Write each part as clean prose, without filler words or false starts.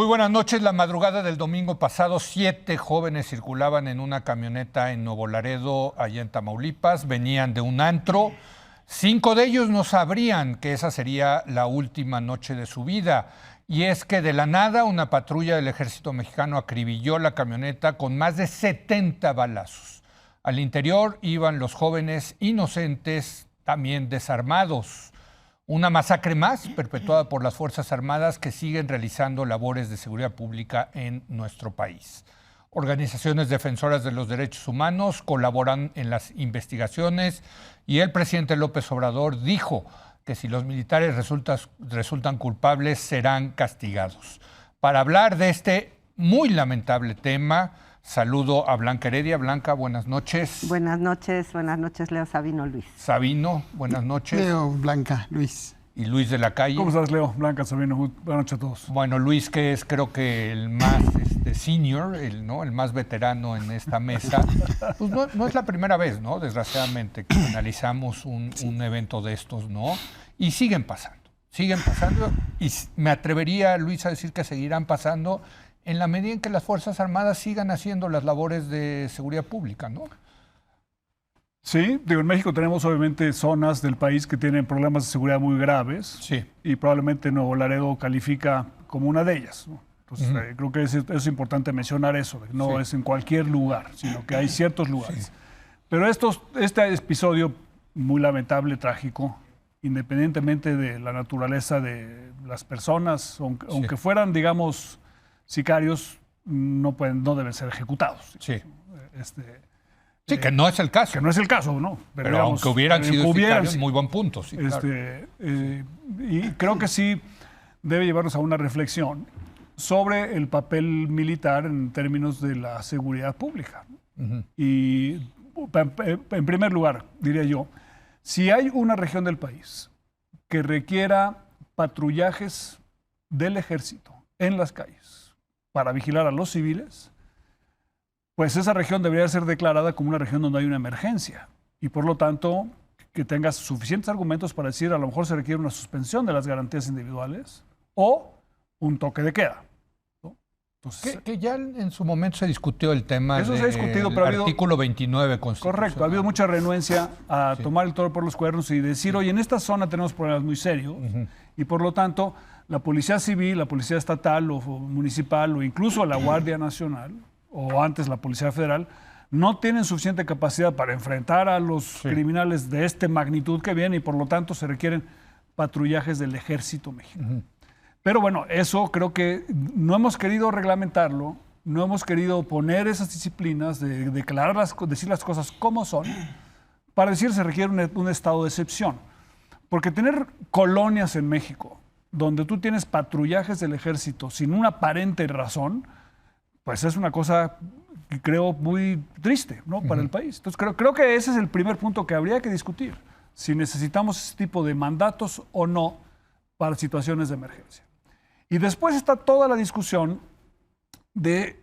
Muy buenas noches. La madrugada del domingo pasado, 7 jóvenes circulaban en una camioneta en Nuevo Laredo, allá en Tamaulipas. Venían de un antro. 5 de ellos no sabrían que esa sería la última noche de su vida. Y es que de la nada una patrulla del Ejército Mexicano acribilló la camioneta con más de 70 balazos. Al interior iban los jóvenes inocentes, también desarmados. Una masacre más perpetuada por las Fuerzas Armadas que siguen realizando labores de seguridad pública en nuestro país. Organizaciones defensoras de los derechos humanos colaboran en las investigaciones y el presidente López Obrador dijo que si los militares resultan culpables serán castigados. Para hablar de este muy lamentable tema, saludo a Blanca Heredia. Blanca, buenas noches. Buenas noches, Leo, Sabino, Luis. Sabino, buenas noches. Leo, Blanca, Luis. Y Luis de la Calle. ¿Cómo estás, Leo? Blanca, Sabino, buenas noches a todos. Bueno, Luis, que es creo que el más senior, el más veterano en esta mesa, pues no es la primera vez, ¿no? Desgraciadamente, que analizamos un evento de estos, ¿no? Y siguen pasando y me atrevería, Luis, a decir que seguirán pasando en la medida en que las Fuerzas Armadas sigan haciendo las labores de seguridad pública, ¿no? Sí, digo, en México tenemos obviamente zonas del país que tienen problemas de seguridad muy graves. Sí. Y probablemente Nuevo Laredo califica como una de ellas, ¿no? Entonces, creo que es importante mencionar eso, que no es en cualquier lugar, sino que hay ciertos lugares. Sí. Pero este episodio muy lamentable, trágico, independientemente de la naturaleza de las personas, aunque fueran, digamos, sicarios, no deben ser ejecutados. Sí. Sí, que no es el caso. Que no es el caso, ¿no? Pero digamos, aunque hubieran sido sicarios, muy buen punto. Sí, claro. Y creo que sí debe llevarnos a una reflexión sobre el papel militar en términos de la seguridad pública. Y en primer lugar, diría yo, si hay una región del país que requiera patrullajes del ejército en las calles para vigilar a los civiles, pues esa región debería ser declarada como una región donde hay una emergencia y por lo tanto que tenga suficientes argumentos para decir a lo mejor se requiere una suspensión de las garantías individuales o un toque de queda, ¿no? Entonces, que ya en su momento se discutió el tema eso se ha discutido, pero artículo 29 constitucional. Correcto, ha habido mucha renuencia a tomar el toro por los cuernos y decir, oye, en esta zona tenemos problemas muy serios y por lo tanto la Policía Civil, la Policía Estatal o Municipal o incluso la Guardia Nacional o antes la Policía Federal, no tienen suficiente capacidad para enfrentar a los criminales de esta magnitud que vienen y por lo tanto se requieren patrullajes del Ejército Mexicano. Pero bueno, eso creo que no hemos querido reglamentarlo, no hemos querido poner esas disciplinas de decir las cosas como son, para decir se requiere un estado de excepción. Porque tener colonias en México, donde tú tienes patrullajes del Ejército sin una aparente razón, pues es una cosa que creo muy triste, ¿no? Para el país. Entonces creo que ese es el primer punto que habría que discutir, si necesitamos ese tipo de mandatos o no para situaciones de emergencia. Y después está toda la discusión de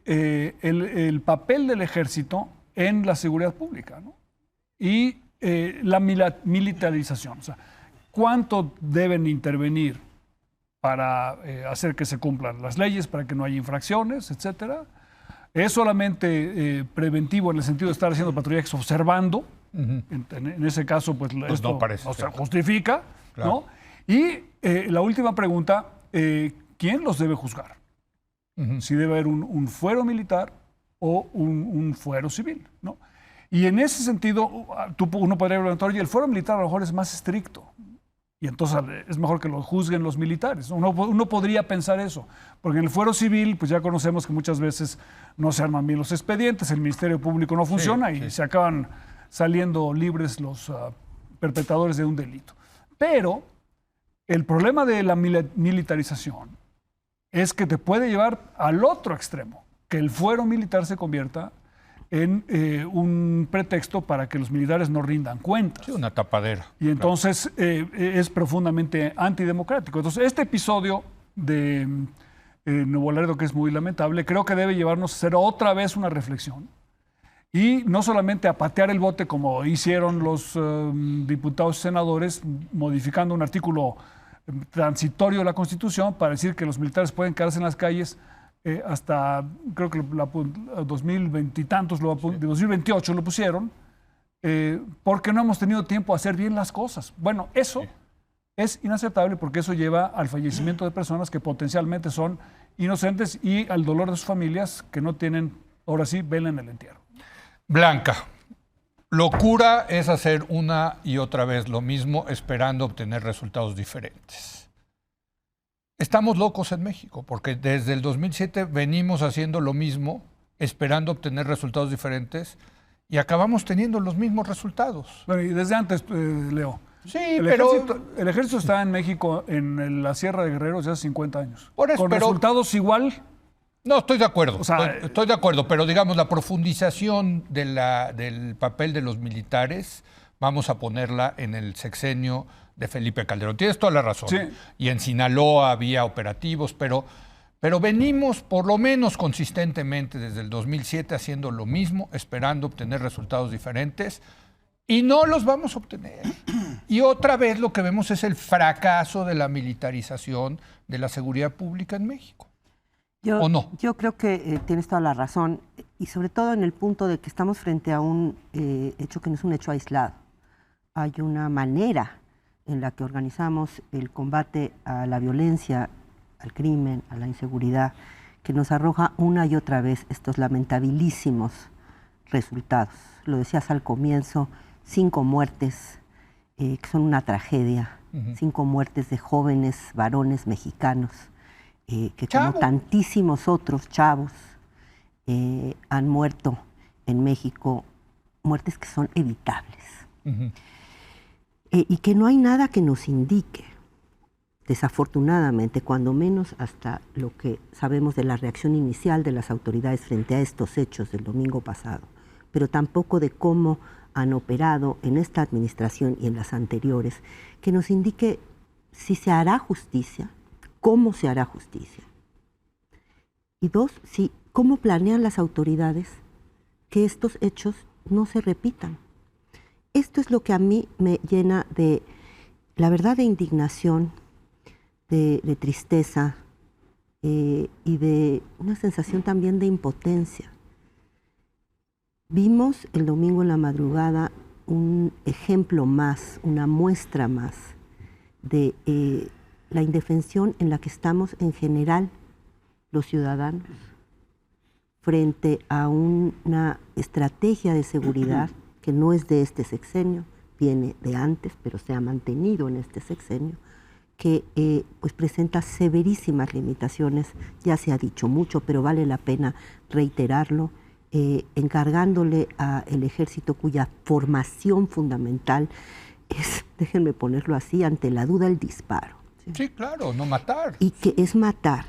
el papel del Ejército en la seguridad pública, ¿no? Y la militarización, o sea, cuánto deben intervenir para hacer que se cumplan las leyes, para que no haya infracciones, etcétera. Es solamente preventivo en el sentido de estar haciendo patrullajes observando. En ese caso, pues esto no se justifica, claro, ¿no? Y la última pregunta, ¿quién los debe juzgar? Si debe haber un fuero militar o un fuero civil, ¿no? Y en ese sentido, uno podría preguntar, oye, el fuero militar a lo mejor es más estricto. Y entonces es mejor que lo juzguen los militares. Uno podría pensar eso, porque en el fuero civil, pues ya conocemos que muchas veces no se arman bien los expedientes, el Ministerio Público no funciona y se acaban saliendo libres los perpetradores de un delito. Pero el problema de la militarización es que te puede llevar al otro extremo, que el fuero militar se convierta en un pretexto para que los militares no rindan cuentas. Sí, una tapadera. Y entonces es profundamente antidemocrático. Entonces este episodio de Nuevo Laredo, que es muy lamentable, creo que debe llevarnos a hacer otra vez una reflexión. Y no solamente a patear el bote como hicieron los diputados y senadores, modificando un artículo transitorio de la Constitución para decir que los militares pueden quedarse en las calles hasta, creo que 2020 y tantos, de 2028 lo pusieron, porque no hemos tenido tiempo a hacer bien las cosas. Bueno, eso es inaceptable porque eso lleva al fallecimiento de personas que potencialmente son inocentes y al dolor de sus familias que no tienen, ahora sí, vela en el entierro. Blanca, locura es hacer una y otra vez lo mismo esperando obtener resultados diferentes. Estamos locos en México porque desde el 2007 venimos haciendo lo mismo esperando obtener resultados diferentes y acabamos teniendo los mismos resultados. Bueno, y desde antes, Leo. Sí, el ejército está en México, en la Sierra de Guerrero, desde hace 50 años. Por eso, ¿Con resultados igual? No, estoy de acuerdo. O sea, estoy de acuerdo, pero digamos, la profundización del papel de los militares, vamos a ponerla en el sexenio de Felipe Calderón. Tienes toda la razón. Sí. Y en Sinaloa había operativos, pero venimos por lo menos consistentemente desde el 2007 haciendo lo mismo, esperando obtener resultados diferentes. Y no los vamos a obtener. Y otra vez lo que vemos es el fracaso de la militarización de la seguridad pública en México. ¿O no? Yo creo que tienes toda la razón, y sobre todo en el punto de que estamos frente a un hecho que no es un hecho aislado. Hay una manera en la que organizamos el combate a la violencia, al crimen, a la inseguridad, que nos arroja una y otra vez estos lamentabilísimos resultados. Lo decías al comienzo, 5 muertes, que son una tragedia, 5 muertes de jóvenes varones mexicanos, que como tantísimos otros chavos han muerto en México, muertes que son evitables. Y que no hay nada que nos indique, desafortunadamente, cuando menos hasta lo que sabemos de la reacción inicial de las autoridades frente a estos hechos del domingo pasado, pero tampoco de cómo han operado en esta administración y en las anteriores, que nos indique si se hará justicia, cómo se hará justicia. Y 2, cómo planean las autoridades que estos hechos no se repitan. Esto es lo que a mí me llena de, la verdad, de indignación, de tristeza y de una sensación también de impotencia. Vimos el domingo en la madrugada un ejemplo más, una muestra más de la indefensión en la que estamos en general los ciudadanos frente a una estrategia de seguridad que no es de este sexenio, viene de antes, pero se ha mantenido en este sexenio, que pues presenta severísimas limitaciones, ya se ha dicho mucho, pero vale la pena reiterarlo, encargándole al ejército cuya formación fundamental es, déjenme ponerlo así, ante la duda el disparo. Sí, claro, no matar. Y que es matar,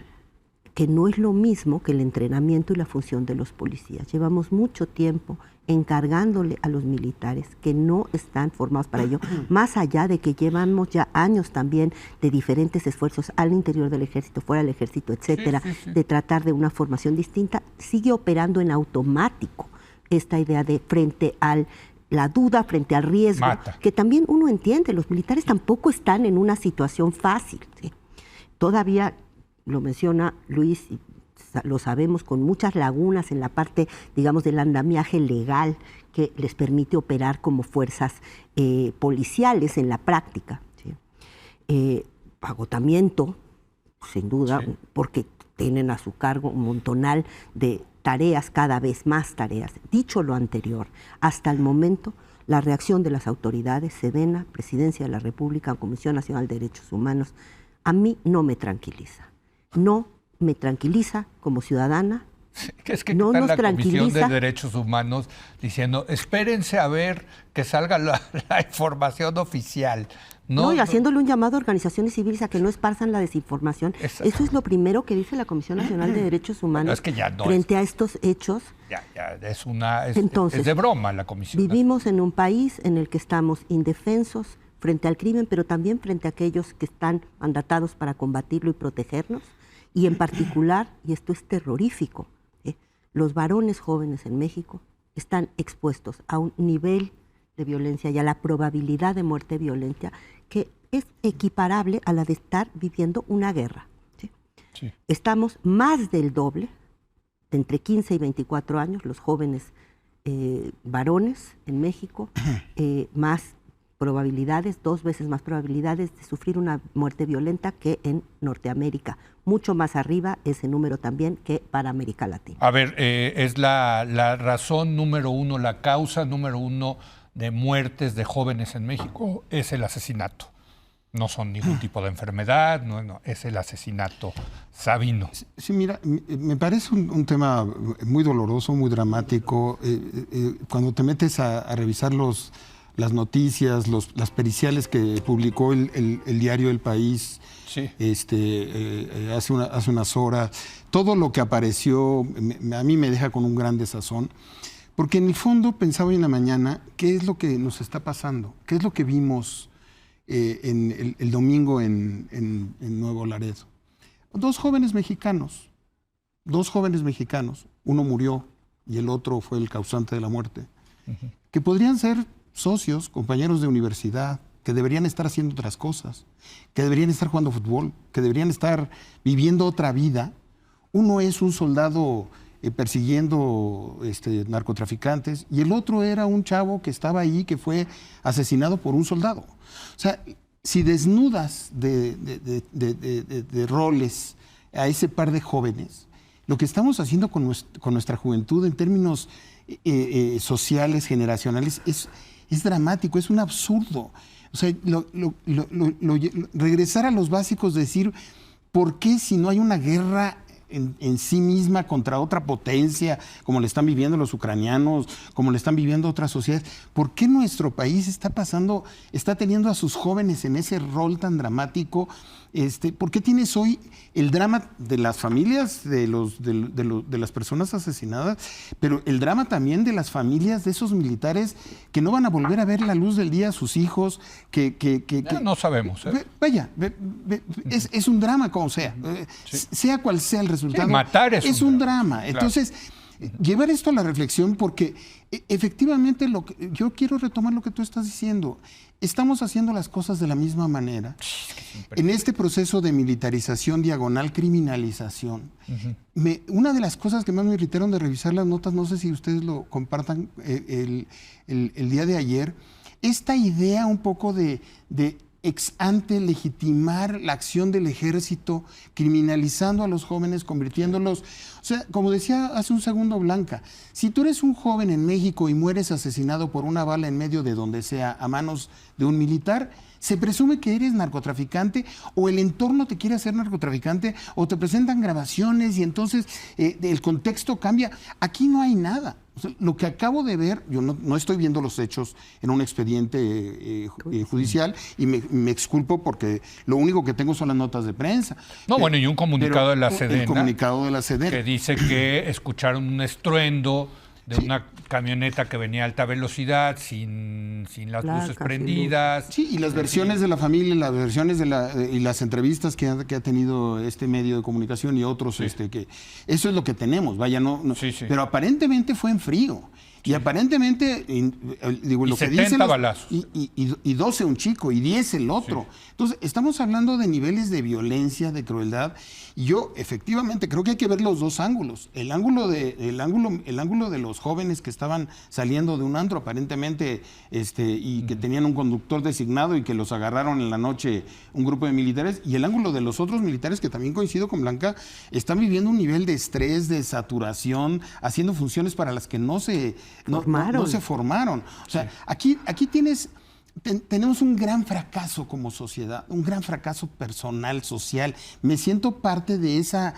que no es lo mismo que el entrenamiento y la función de los policías. Llevamos mucho tiempo encargándole a los militares que no están formados para ello, más allá de que llevamos ya años también de diferentes esfuerzos al interior del ejército, fuera del ejército, etcétera, de tratar de una formación distinta, sigue operando en automático esta idea de frente a la duda, frente al riesgo, que también uno entiende, los militares tampoco están en una situación fácil, ¿sí? Todavía, lo menciona Luis, y lo sabemos, con muchas lagunas en la parte, digamos, del andamiaje legal que les permite operar como fuerzas policiales en la práctica. ¿Sí? Agotamiento, sin duda, sí, porque tienen a su cargo un montonal de tareas, cada vez más tareas. Dicho lo anterior, hasta el momento, la reacción de las autoridades, Sedena, Presidencia de la República, Comisión Nacional de Derechos Humanos, a mí no me tranquiliza. No me tranquiliza como ciudadana. Es que no nos la Comisión de Derechos Humanos diciendo, espérense a ver que salga la información oficial. No, y haciéndole un llamado a organizaciones civiles a que no esparzan la desinformación. Eso es lo primero que dice la Comisión Nacional de Derechos Humanos, es que ya no frente a estos hechos. Entonces, es de broma la Comisión. Vivimos en un país en el que estamos indefensos frente al crimen, pero también frente a aquellos que están mandatados para combatirlo y protegernos. Y en particular, y esto es terrorífico, los varones jóvenes en México están expuestos a un nivel de violencia y a la probabilidad de muerte violenta que es equiparable a la de estar viviendo una guerra. ¿Sí? Sí. Estamos más del doble, de entre 15 y 24 años, los jóvenes varones en México, más probabilidades, 2 veces más probabilidades de sufrir una muerte violenta que en Norteamérica. Mucho más arriba ese número también que para América Latina. A ver, es la razón número uno, la causa número uno de muertes de jóvenes en México, es el asesinato. No son ningún tipo de enfermedad, no, es el asesinato. Sabino. Sí, mira, me parece un tema muy doloroso, muy dramático. Cuando te metes a revisar las noticias, las periciales que publicó el diario El País, Sí. hace unas horas, todo lo que apareció a mí me deja con un gran desazón, porque en el fondo pensaba hoy en la mañana qué es lo que nos está pasando, qué es lo que vimos el domingo en Nuevo Laredo. Dos jóvenes mexicanos, uno murió y el otro fue el causante de la muerte, que podrían ser socios, compañeros de universidad, que deberían estar haciendo otras cosas, que deberían estar jugando fútbol, que deberían estar viviendo otra vida. Uno es un soldado persiguiendo narcotraficantes y el otro era un chavo que estaba ahí, que fue asesinado por un soldado. O sea, si desnudas de roles a ese par de jóvenes, lo que estamos haciendo con nuestra juventud en términos sociales, generacionales, es dramático, es un absurdo. O sea, regresar a los básicos, decir, ¿por qué si no hay una guerra en sí misma contra otra potencia, como le están viviendo los ucranianos, como le están viviendo otras sociedades? ¿Por qué nuestro país está teniendo a sus jóvenes en ese rol tan dramático? ¿Por qué tienes hoy el drama de las familias de las personas asesinadas, pero el drama también de las familias de esos militares que no van a volver a ver la luz del día a sus hijos? No sabemos. Es un drama como sea. Sí. Sea cual sea el resultado. Sí, matar es un drama. Claro. Entonces, llevar esto a la reflexión, porque efectivamente yo quiero retomar lo que tú estás diciendo. Estamos haciendo las cosas de la misma manera. En este proceso de militarización diagonal criminalización, una de las cosas que más me irritaron de revisar las notas, no sé si ustedes lo compartan el día de ayer, esta idea un poco de ex ante legitimar la acción del ejército, criminalizando a los jóvenes, convirtiéndolos... O sea, como decía hace un segundo Blanca, si tú eres un joven en México y mueres asesinado por una bala en medio de donde sea, a manos de un militar, se presume que eres narcotraficante, o el entorno te quiere hacer narcotraficante, o te presentan grabaciones y entonces el contexto cambia. Aquí no hay nada. O sea, lo que acabo de ver, yo no estoy viendo los hechos en un expediente judicial y me exculpo porque lo único que tengo son las notas de prensa. No, bueno, y un comunicado de la Sedena. El comunicado de la Sedena. Que dice que escucharon un estruendo de una camioneta que venía a alta velocidad sin las luces prendidas. Sí, y las versiones de la familia, las versiones y las entrevistas que ha tenido este medio de comunicación y otros, que eso es lo que tenemos, vaya, pero aparentemente fue en frío. Y aparentemente, digo, lo que dicen... 70 balazos. Y 12 un chico, y 10 el otro. Sí. Entonces, estamos hablando de niveles de violencia, de crueldad. Y yo, efectivamente, creo que hay que ver los dos ángulos. El ángulo de los jóvenes que estaban saliendo de un antro, aparentemente, y que tenían un conductor designado y que los agarraron en la noche un grupo de militares. Y el ángulo de los otros militares, que también coincido con Blanca, están viviendo un nivel de estrés, de saturación, haciendo funciones para las que no se formaron. O sea, aquí tenemos un gran fracaso como sociedad, un gran fracaso personal, social. Me siento parte de esa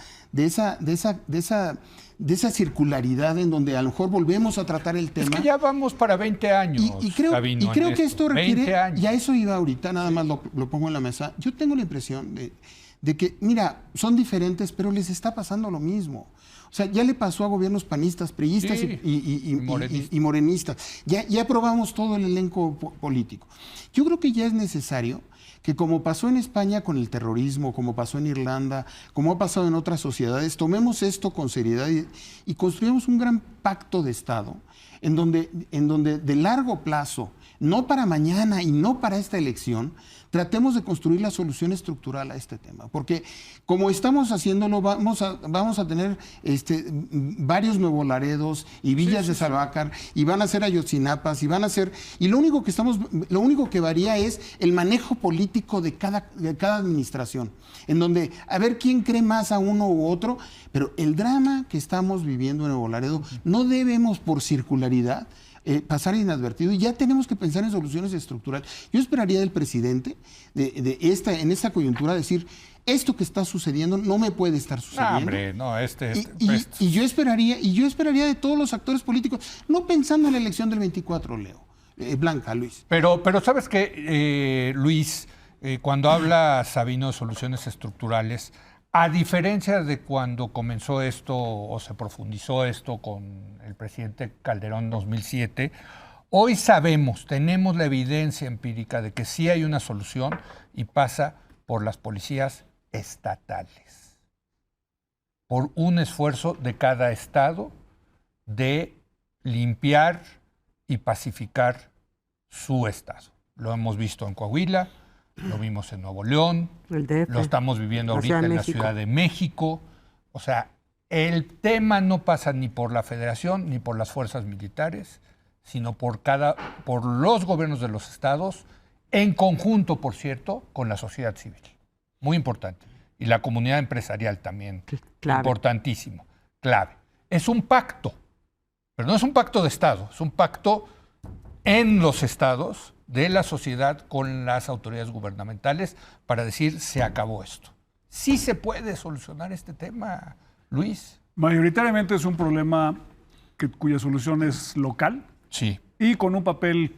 circularidad en donde a lo mejor volvemos a tratar el tema. Es que ya vamos para 20 años. Y creo que esto requiere, y a eso iba ahorita, nada más lo pongo en la mesa. Yo tengo la impresión de que, mira, son diferentes, pero les está pasando lo mismo. O sea, ya le pasó a gobiernos panistas, priistas y morenistas. Ya aprobamos todo el elenco político. Yo creo que ya es necesario que, como pasó en España con el terrorismo, como pasó en Irlanda, como ha pasado en otras sociedades, tomemos esto con seriedad y construyamos un gran pacto de Estado en donde de largo plazo no para mañana y no para esta elección, tratemos de construir la solución estructural a este tema. Porque como estamos haciéndolo, vamos a tener varios Nuevo Laredos y villas de Salvácar, y van a ser Ayotzinapas, y lo único que varía es el manejo político de cada administración, en donde a ver quién cree más a uno u otro, pero el drama que estamos viviendo en Nuevo Laredo no debemos por circularidad pasar inadvertido, y ya tenemos que pensar en soluciones estructurales. Yo esperaría del presidente en esta coyuntura decir, esto que está sucediendo no me puede estar sucediendo. Hombre, no, y yo esperaría de todos los actores políticos, no pensando en la elección del 24, Leo. Blanca, Luis. Pero ¿sabes qué, Luis? Cuando habla Sabino de soluciones estructurales, a diferencia de cuando comenzó esto o se profundizó esto con el presidente Calderón en 2007, hoy tenemos la evidencia empírica de que sí hay una solución y pasa por las policías estatales, por un esfuerzo de cada estado de limpiar y pacificar su estado. Lo hemos visto en Coahuila, lo vimos en Nuevo León, lo estamos viviendo ahorita en la Ciudad de México. O sea, el tema no pasa ni por la Federación ni por las fuerzas militares, sino por los gobiernos de los estados, en conjunto, por cierto, con la sociedad civil. Muy importante. Y la comunidad empresarial también. Clave. Importantísimo. Clave. Es un pacto, pero no es un pacto de Estado, es un pacto en los estados de la sociedad con las autoridades gubernamentales para decir, se acabó esto. Sí se puede solucionar este tema, Luis. Mayoritariamente es un problema cuya solución es local. Sí. Y con un papel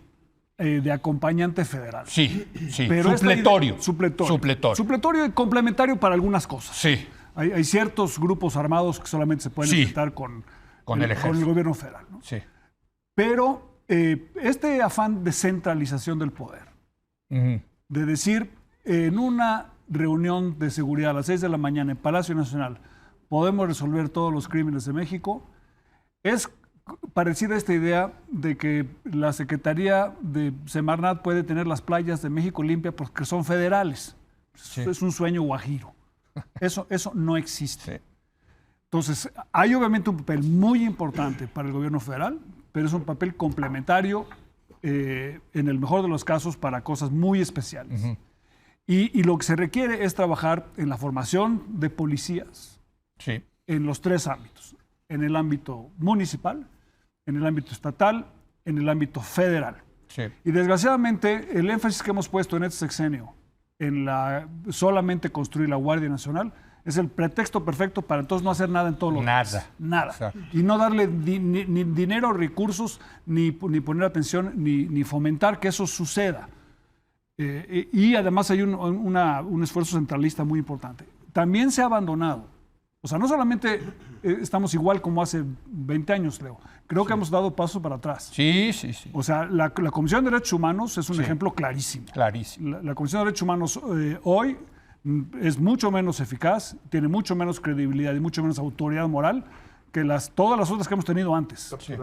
de acompañante federal. Sí. Pero supletorio. Supletorio y complementario para algunas cosas. Sí. Hay ciertos grupos armados que solamente se pueden enfrentar con el gobierno federal, ¿no? Sí. Pero este afán de centralización del poder, de decir, en una reunión de seguridad a las 6 de la mañana en Palacio Nacional podemos resolver todos los crímenes de México, es parecida esta idea de que la Secretaría de Semarnat puede tener las playas de México limpias porque son federales. Sí. Es un sueño guajiro. Eso no existe. Sí. Entonces, hay obviamente un papel muy importante para el gobierno federal, pero es un papel complementario, en el mejor de los casos, para cosas muy especiales. Y lo que se requiere es trabajar en la formación de policías en los 3 ámbitos. En el ámbito municipal, en el ámbito estatal, en el ámbito federal. Sí. Y desgraciadamente, el énfasis que hemos puesto en este sexenio en solamente construir la Guardia Nacional es el pretexto perfecto para entonces no hacer nada en todos los Nada. Exacto. Y no darle ni dinero, recursos, ni poner atención, ni fomentar que eso suceda. Y además hay un esfuerzo centralista muy importante. También se ha abandonado. O sea, no solamente estamos igual como hace 20 años, Leo. Creo que hemos dado pasos para atrás. Sí. O sea, la Comisión de Derechos Humanos es un ejemplo clarísimo. Clarísimo. La Comisión de Derechos Humanos hoy es mucho menos eficaz, tiene mucho menos credibilidad y mucho menos autoridad moral que todas las otras que hemos tenido antes. Sí.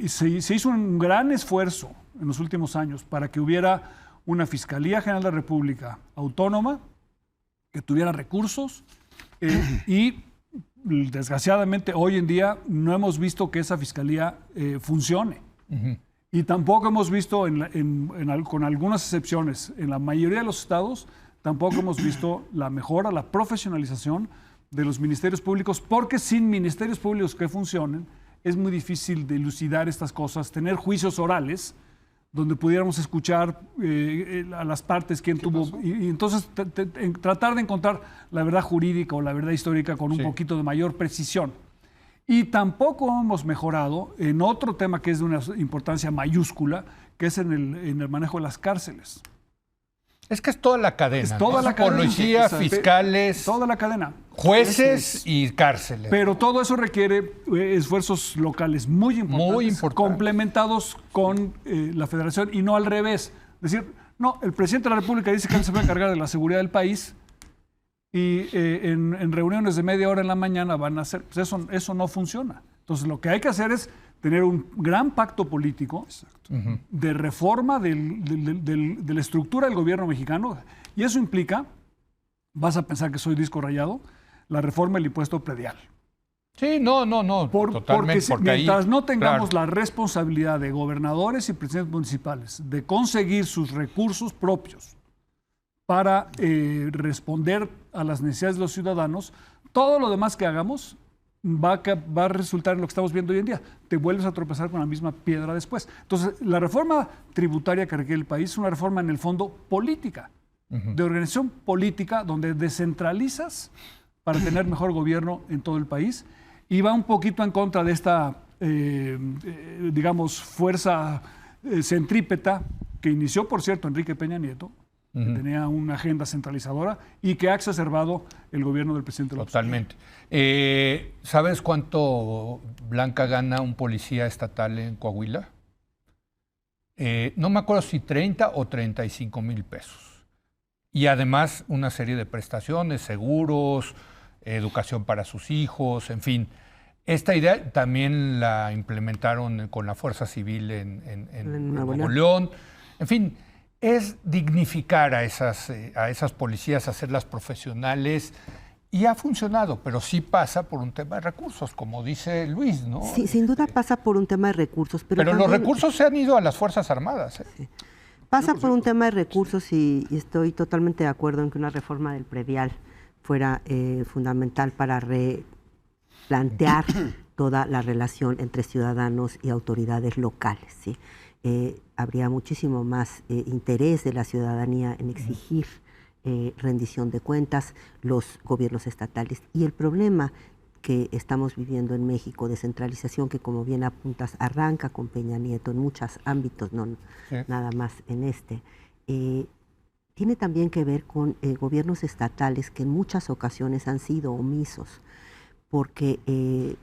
Se hizo un gran esfuerzo en los últimos años para que hubiera una Fiscalía General de la República autónoma, que tuviera recursos, y desgraciadamente hoy en día no hemos visto que esa fiscalía funcione. Y tampoco hemos visto, con algunas excepciones, en la mayoría de los estados, tampoco hemos visto la mejora, la profesionalización de los ministerios públicos, porque sin ministerios públicos que funcionen, es muy difícil dilucidar estas cosas, tener juicios orales, donde pudiéramos escuchar a las partes quién tuvo, y entonces tratar de encontrar la verdad jurídica o la verdad histórica con un poquito de mayor precisión. Y tampoco hemos mejorado en otro tema que es de una importancia mayúscula, que es en el manejo de las cárceles. Es que es toda la cadena. Es toda la cadena. Policía, fiscales, toda la cadena. Jueces y cárceles. Pero todo eso requiere esfuerzos locales muy importantes, complementados con la federación y no al revés. Es decir, no, el presidente de la República dice que él se va a encargar de la seguridad del país y en reuniones de media hora en la mañana van a hacer. Pues eso no funciona. Entonces, lo que hay que hacer es tener un gran pacto político de reforma de la estructura del gobierno mexicano. Y eso implica, vas a pensar que soy disco rayado, la reforma del impuesto predial. Sí, no, totalmente. Porque mientras no tengamos la responsabilidad de gobernadores y presidentes municipales de conseguir sus recursos propios para responder a las necesidades de los ciudadanos, todo lo demás que hagamos va a resultar en lo que estamos viendo hoy en día. Te vuelves a tropezar con la misma piedra después. Entonces, la reforma tributaria que requiere el país es una reforma en el fondo política, de organización política, donde descentralizas para tener mejor gobierno en todo el país, y va un poquito en contra de esta, digamos, fuerza centrípeta que inició, por cierto, Enrique Peña Nieto, que tenía una agenda centralizadora y que ha exacerbado el gobierno del presidente López. Totalmente. ¿Sabes cuánto, Blanca, gana un policía estatal en Coahuila? No me acuerdo si 30 o 35 mil pesos. Y además una serie de prestaciones, seguros, educación para sus hijos, en fin. Esta idea también la implementaron con la Fuerza Civil en Nuevo León. En fin, es dignificar a esas policías, hacerlas profesionales, y ha funcionado, pero sí pasa por un tema de recursos, como dice Luis, ¿no? Sí, sin duda pasa por un tema de recursos. Pero también, los recursos se han ido a las Fuerzas Armadas. Sí. Pasa por un tema de recursos y estoy totalmente de acuerdo en que una reforma del predial fuera fundamental para replantear toda la relación entre ciudadanos y autoridades locales, ¿sí? Habría muchísimo más interés de la ciudadanía en exigir rendición de cuentas, los gobiernos estatales. Y el problema que estamos viviendo en México, de centralización, que como bien apuntas, arranca con Peña Nieto en muchos ámbitos, no nada más en este, tiene también que ver con gobiernos estatales que en muchas ocasiones han sido omisos porque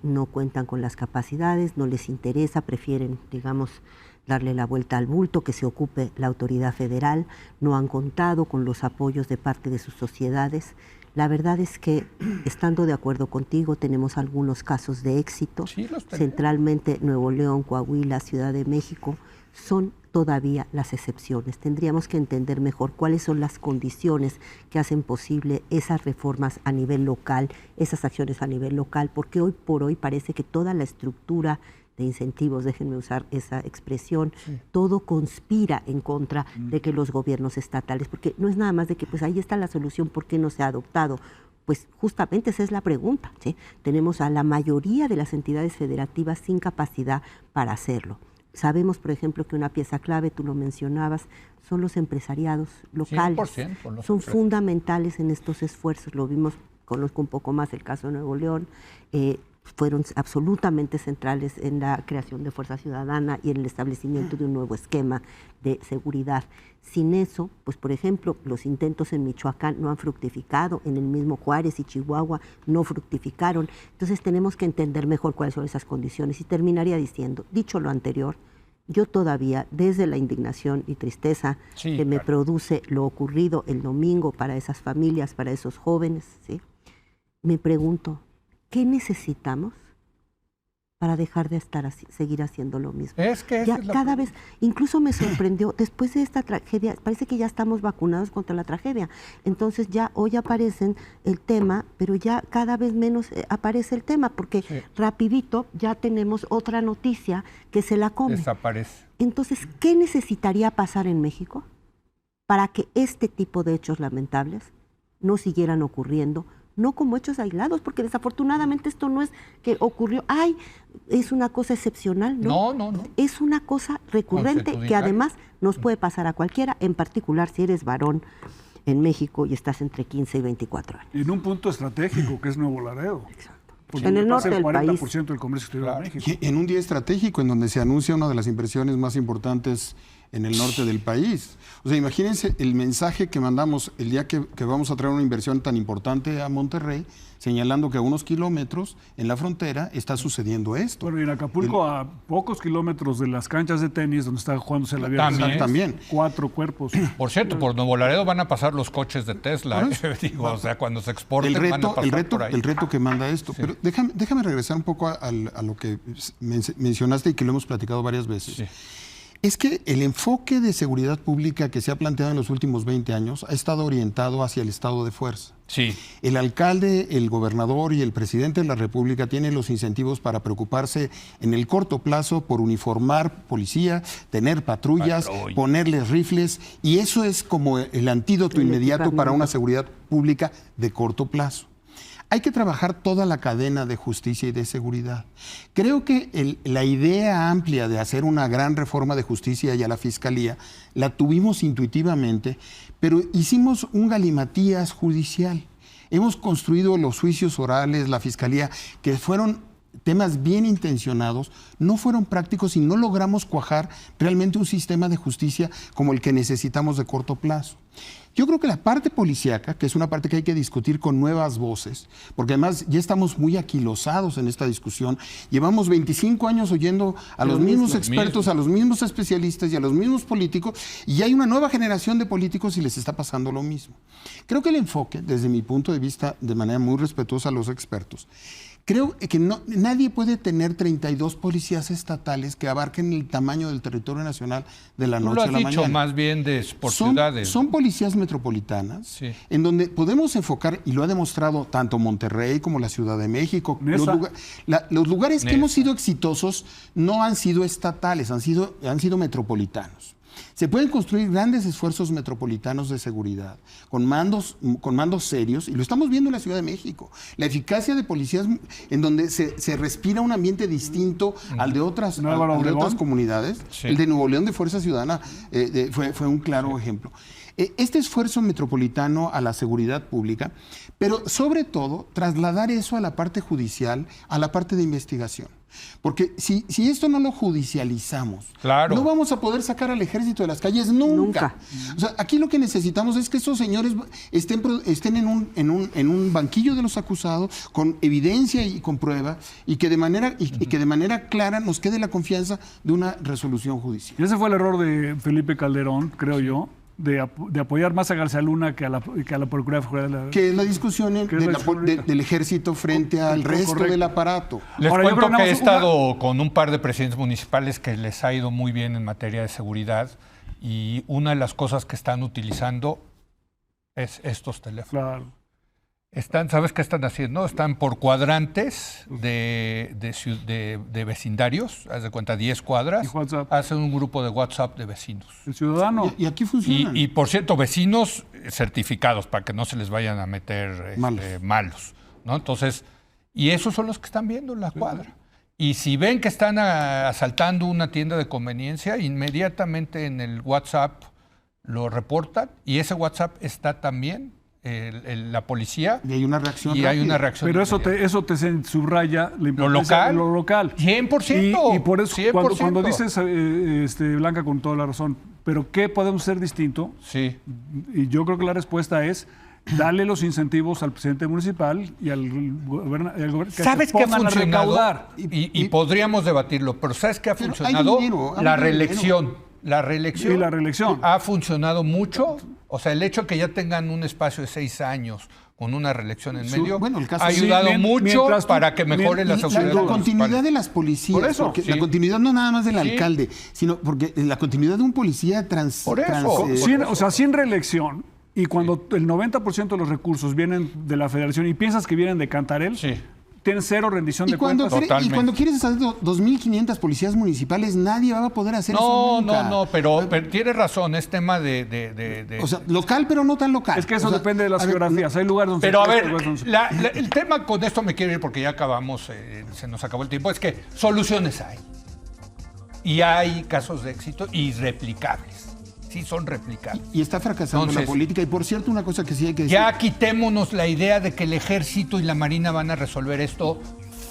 no cuentan con las capacidades, no les interesa, prefieren, digamos, darle la vuelta al bulto, que se ocupe la autoridad federal, no han contado con los apoyos de parte de sus sociedades. La verdad es que, estando de acuerdo contigo, tenemos algunos casos de éxito. Sí, centralmente Nuevo León, Coahuila, Ciudad de México, son todavía las excepciones. Tendríamos que entender mejor cuáles son las condiciones que hacen posible esas reformas a nivel local, esas acciones a nivel local, porque hoy por hoy parece que toda la estructura de incentivos, déjenme usar esa expresión, todo conspira en contra de que los gobiernos estatales, porque no es nada más de que pues ahí está la solución, ¿por qué no se ha adoptado? Pues justamente esa es la pregunta, ¿sí? Tenemos a la mayoría de las entidades federativas sin capacidad para hacerlo. Sabemos, por ejemplo, que una pieza clave, tú lo mencionabas, son los empresariados locales. 100% son fundamentales en estos esfuerzos. Lo vimos, conozco un poco más el caso de Nuevo León, fueron absolutamente centrales en la creación de Fuerza Ciudadana y en el establecimiento de un nuevo esquema de seguridad. Sin eso, pues por ejemplo, los intentos en Michoacán no han fructificado, en el mismo Juárez y Chihuahua no fructificaron. Entonces tenemos que entender mejor cuáles son esas condiciones. Y terminaría diciendo, dicho lo anterior, yo todavía, desde la indignación y tristeza que me produce lo ocurrido el domingo para esas familias, para esos jóvenes, ¿sí?, me pregunto, ¿qué necesitamos para dejar de estar así, seguir haciendo lo mismo? Es que ya cada vez, incluso me sorprendió, después de esta tragedia, parece que ya estamos vacunados contra la tragedia. Entonces ya hoy aparecen el tema, pero ya cada vez menos aparece el tema, porque rapidito ya tenemos otra noticia que se la come. Desaparece. Entonces, ¿qué necesitaría pasar en México para que este tipo de hechos lamentables no siguieran ocurriendo? No como hechos aislados, porque desafortunadamente esto no es que ocurrió, ay, es una cosa excepcional, ¿no? No. Es una cosa recurrente que además nos puede pasar a cualquiera, en particular si eres varón en México y estás entre 15 y 24 años. En un punto estratégico que es Nuevo Laredo. Exacto. Porque En el norte del el país. 40% del comercio exterior de México. Y en un día estratégico en donde se anuncia una de las inversiones más importantes en el norte del país. O sea, imagínense el mensaje que mandamos el día que vamos a traer una inversión tan importante a Monterrey, señalando que a unos kilómetros en la frontera está sucediendo esto. Bueno, y en Acapulco, a pocos kilómetros de las canchas de tenis donde está jugándose la vida. También. 4 cuerpos. Por cierto, por Nuevo Laredo van a pasar los coches de Tesla. Digo, o sea, cuando se exporten van a pasar por ahí. El reto que manda esto. Sí. Pero déjame regresar un poco a lo que mencionaste y que lo hemos platicado varias veces. Sí. Es que el enfoque de seguridad pública que se ha planteado en los últimos 20 años ha estado orientado hacia el estado de fuerza. Sí. El alcalde, el gobernador y el presidente de la República tienen los incentivos para preocuparse en el corto plazo por uniformar policía, tener patrullas, ponerles rifles, y eso es como el antídoto inmediato para una seguridad pública de corto plazo. Hay que trabajar toda la cadena de justicia y de seguridad. Creo que la idea amplia de hacer una gran reforma de justicia y a la fiscalía la tuvimos intuitivamente, pero hicimos un galimatías judicial. Hemos construido los juicios orales, la fiscalía, que fueron temas bien intencionados, no fueron prácticos y no logramos cuajar realmente un sistema de justicia como el que necesitamos de corto plazo. Yo creo que la parte policíaca, que es una parte que hay que discutir con nuevas voces, porque además ya estamos muy aquilosados en esta discusión, llevamos 25 años oyendo a los mismos expertos, a los mismos especialistas y a los mismos políticos, y hay una nueva generación de políticos y les está pasando lo mismo. Creo que el enfoque, desde mi punto de vista, de manera muy respetuosa a los expertos, creo que nadie puede tener 32 policías estatales que abarquen el tamaño del territorio nacional de la noche a la mañana. Lo has dicho más bien por ciudades. Son policías metropolitanas, sí, en donde podemos enfocar, y lo ha demostrado tanto Monterrey como la Ciudad de México. Los lugares que hemos sido exitosos no han sido estatales, han sido metropolitanos. Se pueden construir grandes esfuerzos metropolitanos de seguridad, con mandos serios, y lo estamos viendo en la Ciudad de México. La eficacia de policías en donde se respira un ambiente distinto al de otras comunidades. Sí. El de Nuevo León de Fuerza Ciudadana fue un claro ejemplo. Este esfuerzo metropolitano a la seguridad pública, pero sobre todo trasladar eso a la parte judicial, a la parte de investigación. Porque si esto no lo judicializamos, claro, no vamos a poder sacar al ejército de las calles nunca. O sea, aquí lo que necesitamos es que estos señores estén en un banquillo de los acusados, con evidencia y con prueba, y que de manera clara nos quede la confianza de una resolución judicial. Y ese fue el error de Felipe Calderón, creo yo, de apoyar más a García Luna que a la Procuraduría. Que es la discusión del ejército frente al resto del aparato. Les cuento que he estado con un par de presidentes municipales que les ha ido muy bien en materia de seguridad, y una de las cosas que están utilizando es estos teléfonos. Claro. ¿Sabes qué están haciendo? Están por cuadrantes de vecindarios, haz de cuenta 10 cuadras, hacen un grupo de WhatsApp de vecinos. El ciudadano. Y aquí funciona. Y por cierto, vecinos certificados para que no se les vayan a meter malos, ¿no? Entonces, y esos son los que están viendo la cuadra. Y si ven que están asaltando una tienda de conveniencia, inmediatamente en el WhatsApp lo reportan, y ese WhatsApp está también la policía. Y hay una reacción. Pero eso te subraya la importancia de lo local. 100%. Y por eso, 100%. Cuando dices, Blanca, con toda la razón, ¿pero qué podemos hacer distinto? Sí. Y yo creo que la respuesta es darle los incentivos al presidente municipal y al gobernador. ¿Sabes qué ha funcionado? Y podríamos debatirlo, pero ¿sabes qué ha funcionado? La reelección. La reelección ha funcionado mucho. O sea, el hecho de que ya tengan un espacio de 6 años con una reelección en medio ha ayudado mucho para que mejore la seguridad. La continuidad de las policías, porque la continuidad no nada más del alcalde, sino porque la continuidad de un policía sin reelección, y cuando el 90% de los recursos vienen de la federación y piensas que vienen de Cantarell, tienes cero rendición de cuentas. Y cuando quieres hacer 2.500 policías municipales, nadie va a poder hacer eso nunca. No, pero tienes razón, es tema de... O sea, local, pero no tan local. Es que eso depende de las geografías. Hay lugares donde... Pero a ver, el tema con esto me quiero ir porque ya acabamos, se nos acabó el tiempo, es que soluciones hay. Y hay casos de éxito irreplicables. Sí, son replicables. Y está fracasando la política. Y por cierto, una cosa que sí hay que decir. Ya quitémonos la idea de que el ejército y la marina van a resolver esto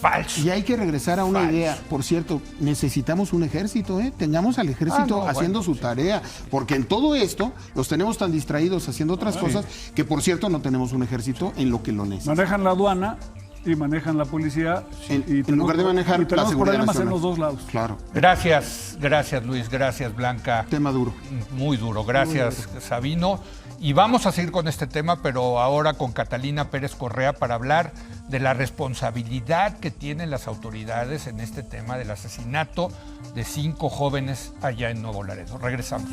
Falso. Y hay que regresar a una idea. Por cierto, necesitamos un ejército, ¿eh? Tengamos al ejército haciendo su tarea. Porque en todo esto los tenemos tan distraídos haciendo otras cosas que, por cierto, no tenemos un ejército en lo que lo necesita. Manejan la aduana y manejan la policía. En lugar de manejar la seguridad problemas nacional. en los dos lados. Claro. Gracias Luis, gracias Blanca. Tema duro. Muy duro, gracias Sabino. Y vamos a seguir con este tema, pero ahora con Catalina Pérez Correa para hablar de la responsabilidad que tienen las autoridades en este tema del asesinato de 5 jóvenes allá en Nuevo Laredo. Regresamos.